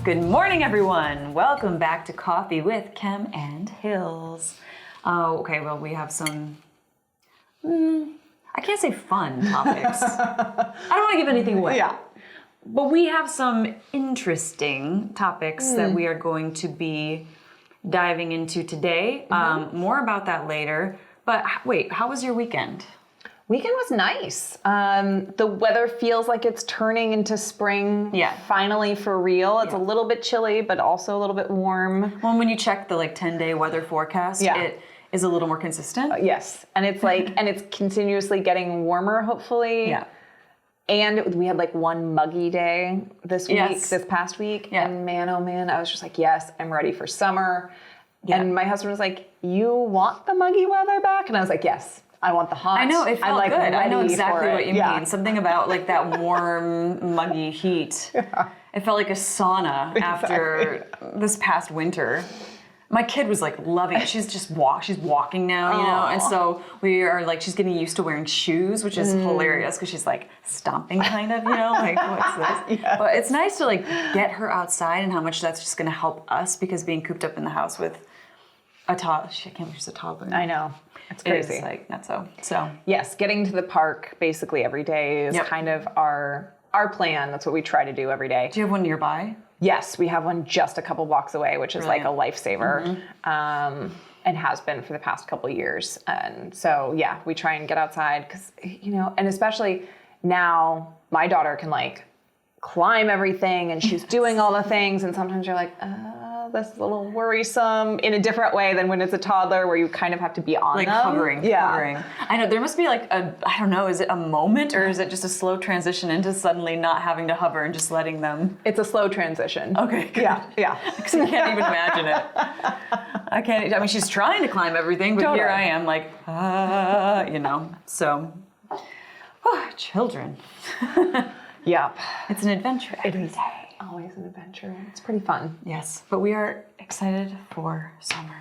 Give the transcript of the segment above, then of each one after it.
Good morning, everyone. Welcome back to Coffee with Kem and Hills. Okay, well, we have some, I can't say fun topics. I don't want to give anything away. Yeah. But we have some interesting topics that we are going to be diving into today. More about that later. But wait, how was your weekend? Weekend was nice. The weather feels like it's turning into spring. Yeah. Finally, for real. It's a little bit chilly, but also a little bit warm. Well, when you check the 10-day weather forecast, it is a little more consistent. Yes. And it's and it's continuously getting warmer, hopefully. Yeah. And we had one muggy day this past week. Yeah. And man, oh man, I was just like, yes, I'm ready for summer. Yeah. And my husband was like, you want the muggy weather back? And I was like, yes. I want the hot. I know, it felt good. I know exactly what you mean. Something about that warm, muggy heat. Yeah. It felt like a sauna after this past winter. My kid was loving it. She's just she's walking now, and so we are she's getting used to wearing shoes, which is hilarious because she's stomping kind of, what's this? Yes. But it's nice to get her outside and how much that's just going to help us because being cooped up in the house with a toddler, I can't believe she's a toddler. I know. It's crazy. It is not so. Yes, getting to the park basically every day is kind of our plan. That's what we try to do every day. Do you have one nearby? Yes, we have one just a couple blocks away, which is a lifesaver, and has been for the past couple of years. And so, we try and get outside because, and especially now my daughter can climb everything and she's doing all the things. And sometimes you're this is a little worrisome in a different way than when it's a toddler where you kind of have to be on them. Hovering. I know, there must be I don't know, is it a moment or is it just a slow transition into suddenly not having to hover and just letting them? It's a slow transition. Okay, good. Yeah. Because I can't even imagine it. I mean, she's trying to climb everything, but here I am so. Children. Yep. It's an adventure every day. Always an adventure. It's pretty fun. Yes, but we are excited for summer.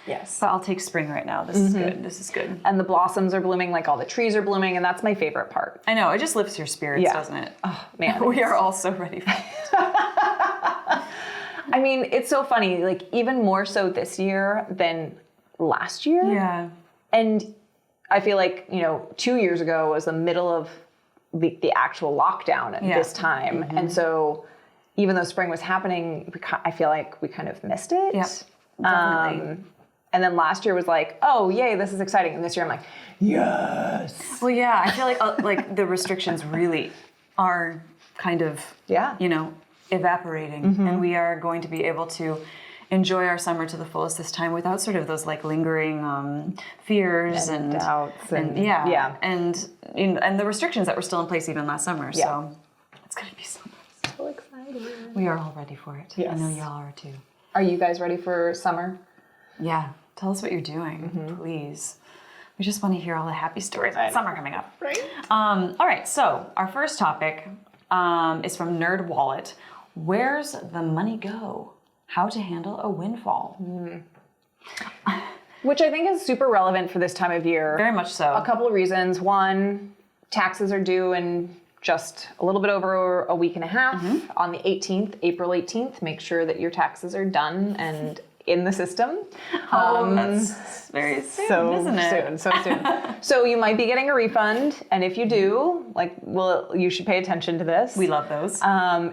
Yes. But I'll take spring right now. This is good. And the blossoms are blooming, all the trees are blooming, and that's my favorite part. I know, it just lifts your spirits, doesn't it? Oh, man. We are all so ready for it. I mean, it's so funny, even more so this year than last year. Yeah. And I feel 2 years ago was the middle of the actual lockdown at this time. And so even though spring was happening, I feel we kind of missed it. Yep, definitely. And then last year was oh, yay, this is exciting. And this year I'm yes. Well, yeah, I feel the restrictions really are kind of, evaporating. And we are going to be able to enjoy our summer to the fullest this time without sort of those lingering fears and doubts and the restrictions that were still in place even last summer. Yeah. So it's going to be so nice. So excited. We are all ready for it. Yes. I know y'all are too. Are you guys ready for summer? Yeah. Tell us what you're doing, please. We just want to hear all the happy stories about summer coming up. Right. All right. So our first topic is from Nerd Wallet. Where's the money go? How to handle a windfall. Which I think is super relevant for this time of year. Very much so. A couple of reasons. One, taxes are due in just a little bit over a week and a half on the 18th, April 18th. Make sure that your taxes are done and in the system. That's very soon, isn't it? So soon. So you might be getting a refund, and if you do, you should pay attention to this. We love those.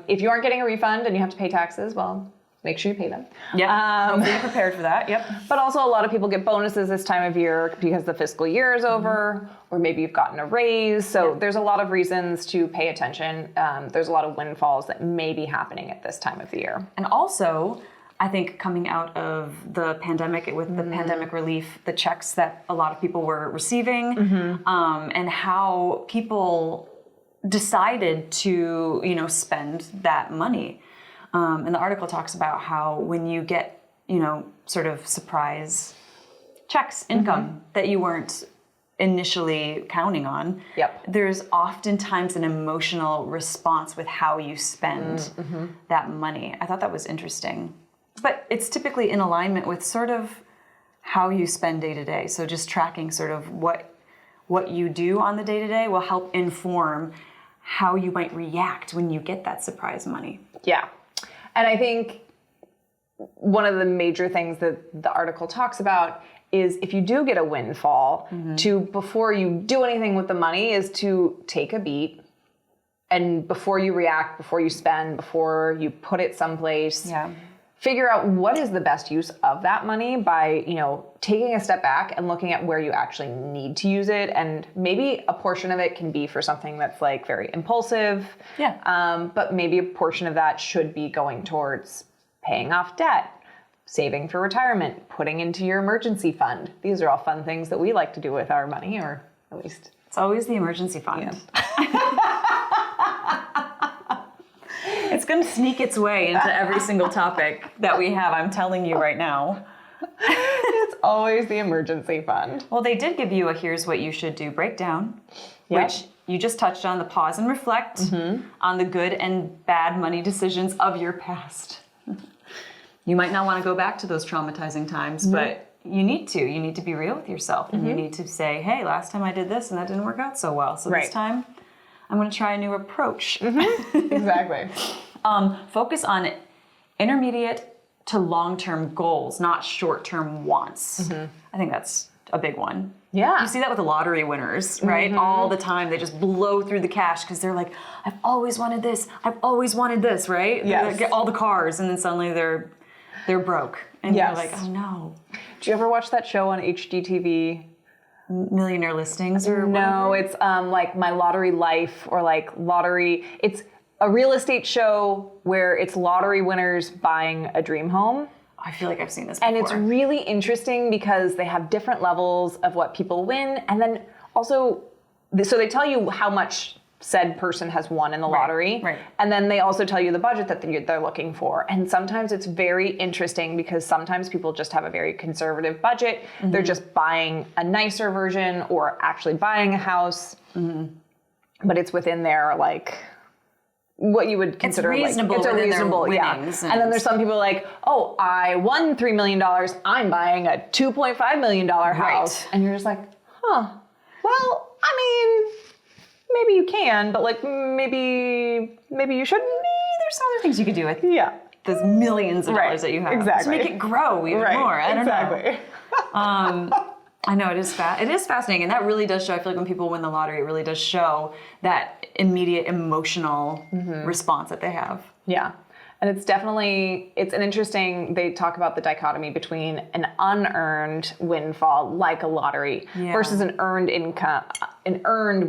If you aren't getting a refund and you have to pay taxes, well, make sure you pay them. Yeah, be prepared for that. Yep. But also a lot of people get bonuses this time of year because the fiscal year is over, or maybe you've gotten a raise. So there's a lot of reasons to pay attention. There's a lot of windfalls that may be happening at this time of the year. And also, I think coming out of the pandemic, with the pandemic relief, the checks that a lot of people were receiving, and how people decided to, spend that money. And the article talks about how when you get, sort of surprise checks, income that you weren't initially counting on, there's oftentimes an emotional response with how you spend that money. I thought that was interesting. But it's typically in alignment with sort of how you spend day to day. So just tracking sort of what you do on the day to day will help inform how you might react when you get that surprise money. Yeah. And I think one of the major things that the article talks about is if you do get a windfall, before you do anything with the money, is to take a beat. And before you react, before you spend, before you put it someplace, figure out what is the best use of that money by, taking a step back and looking at where you actually need to use it. And maybe a portion of it can be for something that's like very impulsive. But maybe a portion of that should be going towards paying off debt, saving for retirement, putting into your emergency fund. These are all fun things that we like to do with our money, or at least. It's always the emergency fund. It's going to sneak its way into every single topic that we have, I'm telling you right now. It's always the emergency fund. Well, they did give you a here's what you should do breakdown, which you just touched on, the pause and reflect on the good and bad money decisions of your past. You might not want to go back to those traumatizing times, but you need to. You need to be real with yourself, and you need to say, hey, last time I did this and that didn't work out so well. So this time I'm going to try a new approach. Exactly. Focus on intermediate to long-term goals, not short-term wants. I think that's a big one. Yeah. You see that with the lottery winners, right? All the time. They just blow through the cash because they're like, I've always wanted this. I've always wanted this, right? Yes. They get all the cars, and then suddenly they're broke. And you're like, oh no. Do you ever watch that show on HGTV? Millionaire Listings or No, whatever? it's like My Lottery Life or like Lottery. It's a real estate show where it's lottery winners buying a dream home. I feel like I've seen this before. And it's really interesting because they have different levels of what people win. And then also, so they tell you how much said person has won in the lottery. Right. And then they also tell you the budget that they're looking for. And sometimes it's very interesting because sometimes people just have a very conservative budget. They're just buying a nicer version or actually buying a house. But it's within their like what you would consider reasonable like it's a within their reasonable winnings and then there's some people like, oh, I won $3 million, I'm buying a $2.5 million house. And you're just like, well, I mean, maybe you can, but like maybe you shouldn't. There's other things you could do with Yeah. those millions of dollars that you have. Exactly. To make it grow even more. I don't know. I know it is fascinating, and that really does show. I feel like when people win the lottery, it really does show that immediate emotional response that they have. Yeah, and it's an interesting. They talk about the dichotomy between an unearned windfall, like a lottery, versus an earned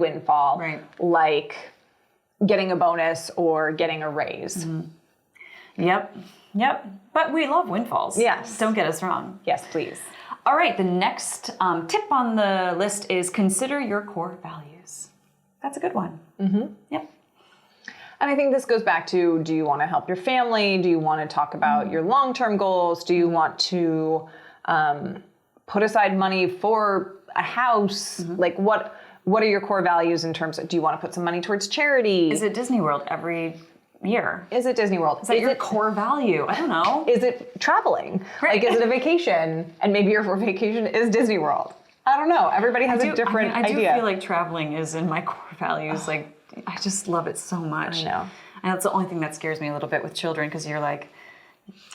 windfall, like getting a bonus or getting a raise. Yep. But we love windfalls. Yes. Don't get us wrong. Yes, please. All right, the next tip on the list is consider your core values. That's a good one. Yep. And I think this goes back to, do you want to help your family? Do you want to talk about your long-term goals? Do you want to put aside money for a house? Like what are your core values in terms of, do you want to put some money towards charity? Is it Disney World every year? Is it Disney World? Is that your core value? I don't know. Is it traveling? Right. Like, is it a vacation? And maybe your vacation is Disney World. I don't know. Everybody has a different idea. I do feel like traveling is in my core values. Like, I just love it so much. I know. And that's the only thing that scares me a little bit with children, because you're like,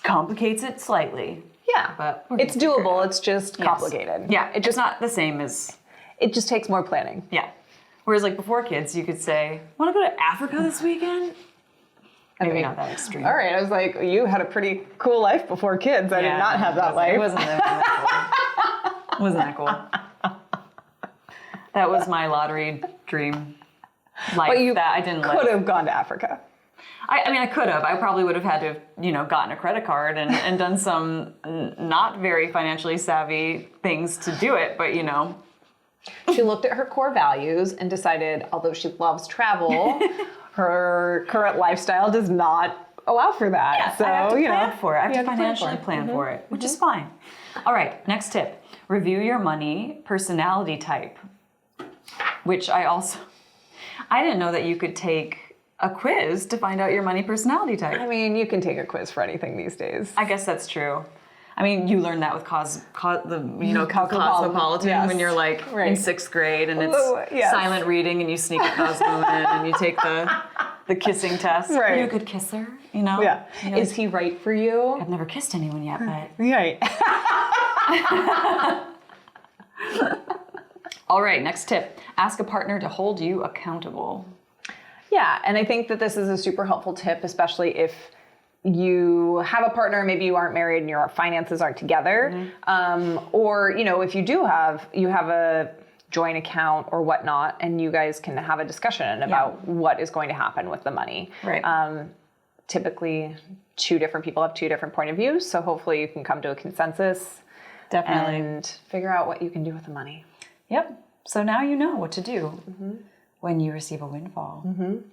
complicates it slightly. Yeah. But it's doable. It's just complicated. Yeah. It's just not the same as... It just takes more planning. Yeah. Whereas like before kids, you could say, want to go to Africa this weekend? Maybe not that extreme. All right. I was like, you had a pretty cool life before kids. I did not have that life. It wasn't that cool. It wasn't that cool. That was my lottery dream life. But you that I didn't could have gone to Africa. I mean, I could have. I probably would have had to have, gotten a credit card and done some not very financially savvy things to do it. But, She looked at her core values and decided, although she loves travel, her current lifestyle does not allow for that. Yeah, so, I have to plan for it. I have to plan financially plan for it, which is fine. All right, next tip. Review your money personality type, which I didn't know that you could take a quiz to find out your money personality type. I mean, you can take a quiz for anything these days. I guess that's true. I mean, you learn that with Cosmopolitan when you're like in 6th grade, and it's silent reading, and you sneak a Cosmo in, and you take the The kissing test. Right. Are you a good kisser? You know? Yeah. You know, Is he right for you? I've never kissed anyone yet, but. Right. All right, next tip. Ask a partner to hold you accountable. Yeah, and I think that this is a super helpful tip, especially if you have a partner, maybe you aren't married and your finances aren't together, or if you have a joint account or whatnot, and you guys can have a discussion about what is going to happen with the money. Right. Typically, two different people have two different point of views, so hopefully you can come to a consensus. Definitely. And figure out what you can do with the money. Yep. So now you know what to do when you receive a windfall.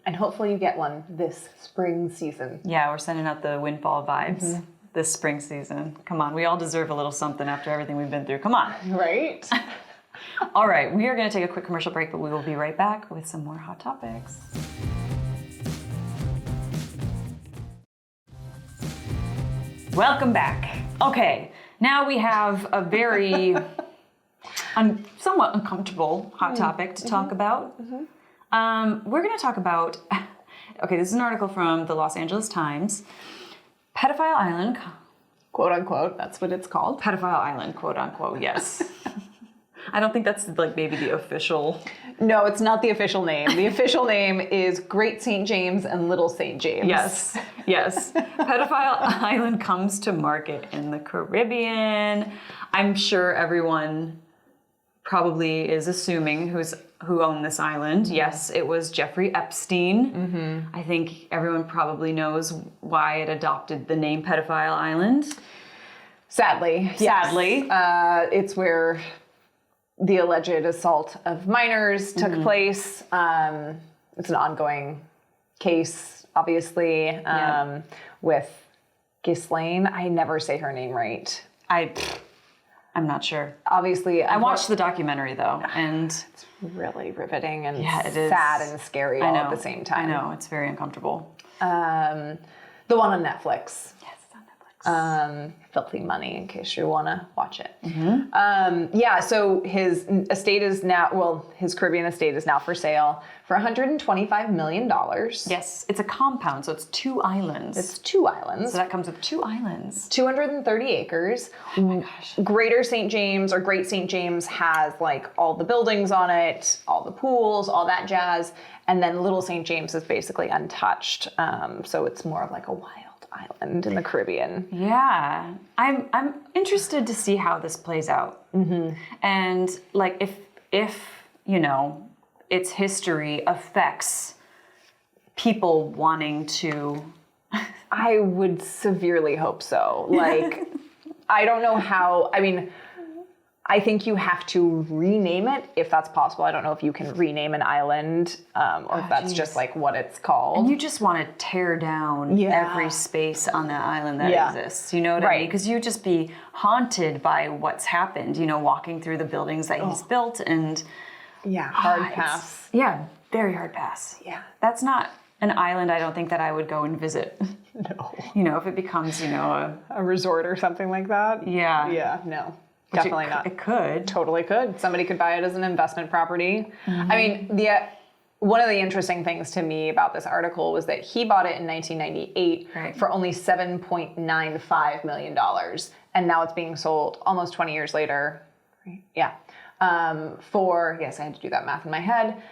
And hopefully you get one this spring season. Yeah, we're sending out the windfall vibes this spring season. Come on, we all deserve a little something after everything we've been through. Come on. Right? All right, we are going to take a quick commercial break, but we will be right back with some more hot topics. Welcome back. Okay, now we have a very somewhat uncomfortable hot topic to talk about. We're going to talk about, okay, this is an article from the Los Angeles Times. Pedophile Island. Quote unquote, that's what it's called. Pedophile Island, quote unquote, yes. I don't think that's like maybe the official. No, it's not the official name. The official name is Great St. James and Little St. James. Yes, yes. Pedophile Island comes to market in the Caribbean. I'm sure everyone probably is assuming who owned this island. Yes, it was Jeffrey Epstein. I think everyone probably knows why it adopted the name Pedophile Island. Sadly. Sadly. Yes. It's where the alleged assault of minors took place. It's an ongoing case, obviously, with Ghislaine. I never say her name right. I'm not sure. Obviously, I watched the documentary though, and it's really riveting and it is sad and scary all at the same time. I know, it's very uncomfortable. The one on Netflix. Yes, it's on Netflix. Filthy Money, in case you want to watch it. So his estate is now, his Caribbean estate is now for sale for $125 million. Yes, it's a compound, so it's 2 islands. It's 2 islands. So that comes with 2 islands. 230 acres. Oh my gosh. Greater St. James or Great St. James has like all the buildings on it, all the pools, all that jazz. And then Little St. James is basically untouched. So it's more of like a wild island in the Caribbean. Yeah, I'm interested to see how this plays out, and like if its history affects people wanting to. I would severely hope so. Like, I don't know how. I mean, I think you have to rename it if that's possible. I don't know if you can rename an island or if that's just like what it's called. And you just want to tear down every space on that island that exists. You know what I mean? Because you'd just be haunted by what's happened, walking through the buildings that he's built and... Yeah, hard pass. Yeah, very hard pass. Yeah. That's not an island I don't think that I would go and visit. No. If it becomes, a resort or something like that. Yeah. Yeah, no. Definitely not. It could. Totally could. Somebody could buy it as an investment property. I mean, one of the interesting things to me about this article was that he bought it in 1998 for only $7.95 million. And now it's being sold almost 20 years later. Yeah. For, yes, I had to do that math in my head,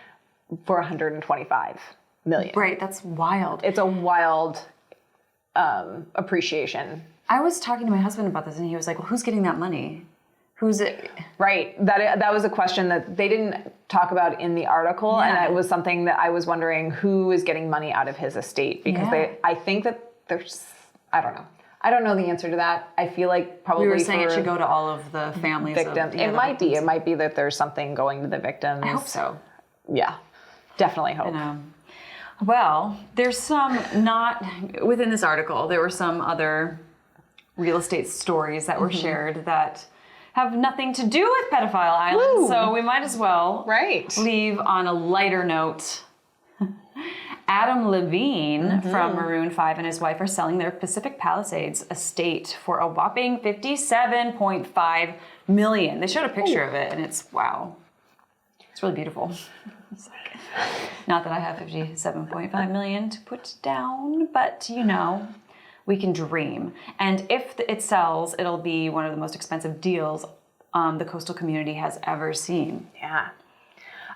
for $125 million. Right. That's wild. It's a wild appreciation. I was talking to my husband about this and he was like, well, who's getting that money? Who's it? Right. That was a question that they didn't talk about in the article. And it was something that I was wondering who is getting money out of his estate because I think that there's, I don't know. I don't know the answer to that. I feel like probably we were saying it should go to all of the families. Victims. It might be. It might be that there's something going to the victims. I hope so. Yeah. Definitely hope. Well, there's some not within this article. There were some other real estate stories that were shared that have nothing to do with Pedophile Island. Woo. So we might as well leave on a lighter note. Adam Levine from Maroon 5 and his wife are selling their Pacific Palisades estate for a whopping $57.5 million. They showed a picture of it and it's, wow. It's really beautiful. Not that I have 57.5 million to put down, but you know, we can dream. And if it sells, it'll be one of the most expensive deals the coastal community has ever seen. Yeah.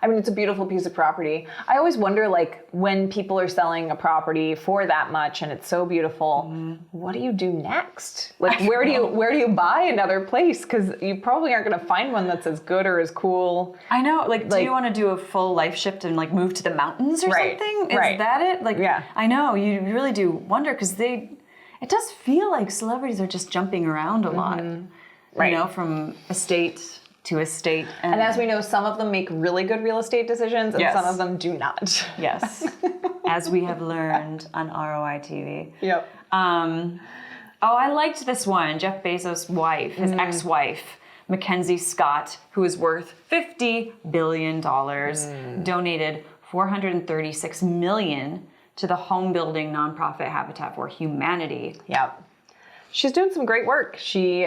I mean, it's a beautiful piece of property. I always wonder, like, when people are selling a property for that much and it's so beautiful, what do you do next? Like, where do you buy another place? Because you probably aren't going to find one that's as good or as cool. I know. Like, do you want to do a full life shift and like move to the mountains or something? Is that it? Like, yeah. I know. You really do wonder because it does feel like celebrities are just jumping around a lot. You know, from estate to estate. And as we know, some of them make really good real estate decisions and some of them do not. Yes. As we have learned on ROI TV. Yep. Oh, I liked this one. Jeff Bezos' wife, his ex-wife, Mackenzie Scott, who is worth $50 billion, donated $436 million to the home building nonprofit Habitat for Humanity. Yep. She's doing some great work. She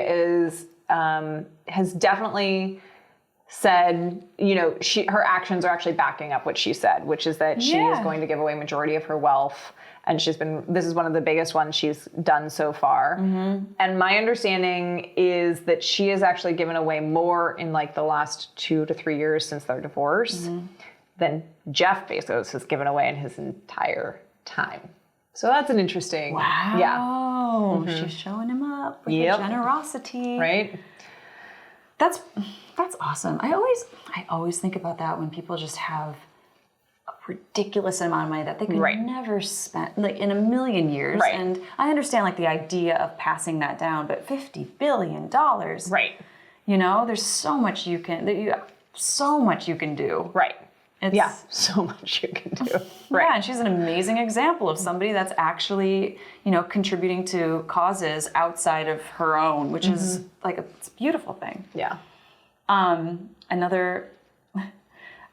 has definitely said, you know, her actions are actually backing up what she said, which is that she is going to give away majority of her wealth. And this is one of the biggest ones she's done so far. And my understanding is that she has actually given away more in like the last 2 to 3 years since their divorce than Jeff Bezos has given away in his entire time. So that's an interesting, She's showing him up with her generosity. Right? That's awesome. I always think about that when people just have a ridiculous amount of money that they could never spend, like in a million years. Right. And I understand like the idea of passing that down, but $50 billion. Right. You know, there's so much you can do. Right. It's, so much you can do. Right. Yeah, and she's an amazing example of somebody that's actually, you know, contributing to causes outside of her own, which is like it's a beautiful thing. Yeah.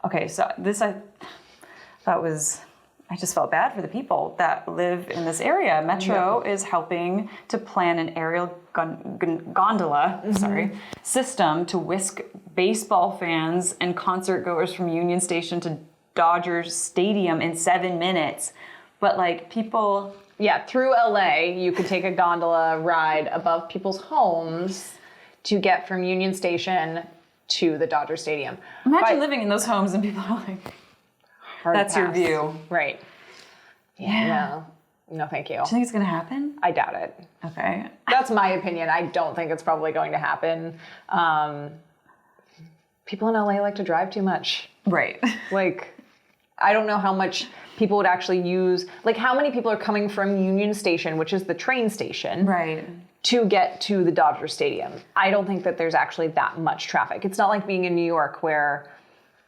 Okay, so this I just felt bad for the people that live in this area. Metro is helping to plan an aerial gondola system to whisk baseball fans and concert goers from Union Station to Dodgers Stadium in 7 minutes. But like people... Yeah, through LA, you could take a gondola ride above people's homes to get from Union Station to the Dodger Stadium. Imagine living in those homes and people are like, that's your view. Right. Yeah. No, thank you. Do you think it's going to happen? I doubt it. Okay. That's my opinion. I don't think it's probably going to happen. People in LA like to drive too much. Right. Like, I don't know how much people would actually use, like how many people are coming from Union Station, which is the train station. Right. To get to the Dodger Stadium. I don't think that there's actually that much traffic. It's not like being in New York where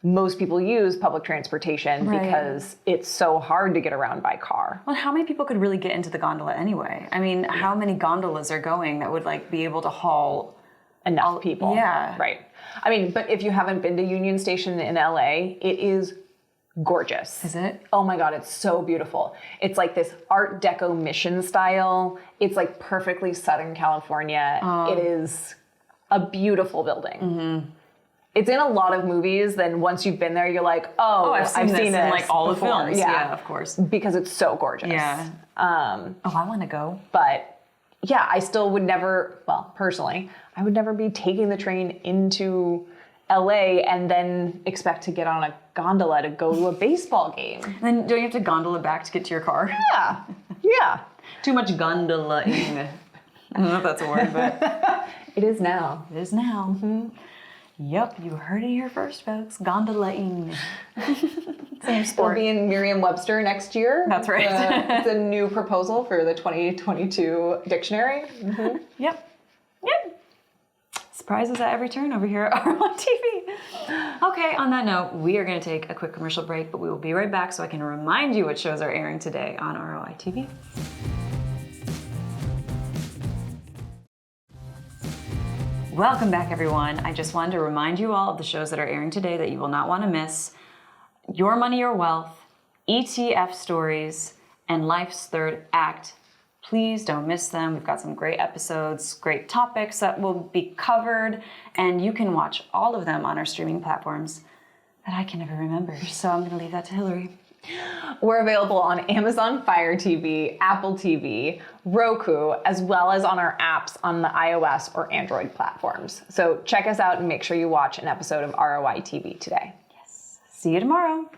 most people use public transportation because it's so hard to get around by car. Well, how many people could really get into the gondola anyway? I mean, how many gondolas are going that would like be able to haul enough people? Yeah. Right. I mean, but if you haven't been to Union Station in LA, it is gorgeous. Is it? Oh my God, it's so beautiful. It's like this Art Deco mission style. It's like perfectly Southern California. It is a beautiful building. It's in a lot of movies. Then once you've been there, you're like, I've seen this in like all the before. films. Yeah, of course. Because it's so gorgeous. Yeah. I want to go. But yeah, I still would never, well, personally, I would never be taking the train into LA and then expect to get on a gondola to go to a baseball game. And then don't you have to gondola back to get to your car? Yeah. Yeah. Too much gondola-ing. I don't know if that's a word, but... It is now. It is now. Yep, you heard it here first, folks. Gondola-ing. Same sport. It'll be in Merriam-Webster next year. That's right. It's a new proposal for the 2022 dictionary. Yep. Surprises at every turn over here at ROI TV. Okay, on that note, we are going to take a quick commercial break, but we will be right back so I can remind you what shows are airing today on ROI TV. Welcome back, everyone. I just wanted to remind you all of the shows that are airing today that you will not want to miss. Your Money, Your Wealth, ETF Stories, and Life's Third Act. Please don't miss them. We've got some great episodes, great topics that will be covered, and you can watch all of them on our streaming platforms. that I can never remember. So I'm going to leave that to Hillary. We're available on Amazon Fire TV, Apple TV, Roku, as well as on our apps on the iOS or Android platforms. So check us out and make sure you watch an episode of ROI TV today. Yes. See you tomorrow.